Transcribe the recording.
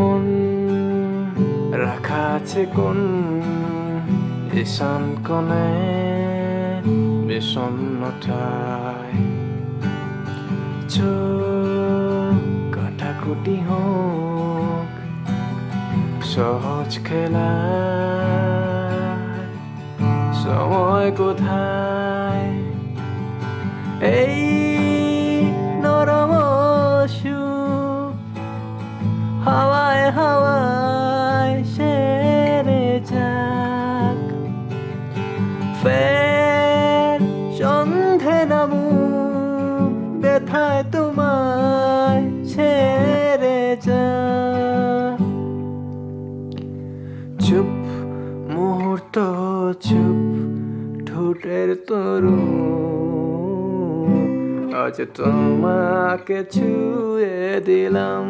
মন রাখা আছে কোন ঈশান কোণে বিষণ্ণতায় চোখ কাটাকুটি হোক সহজ খেলা সময় কোথায় এই নরম সুখ হাওয়ায় হাওয়ায় সেরে যাক ফের সন্ধে নামুক ব্যথায় তোমায় ছেড়ে যাক চুপ মুহূর্ত চুপ ঠোঁটের তরু আজ তোমাকে ছুঁয়ে দিলাম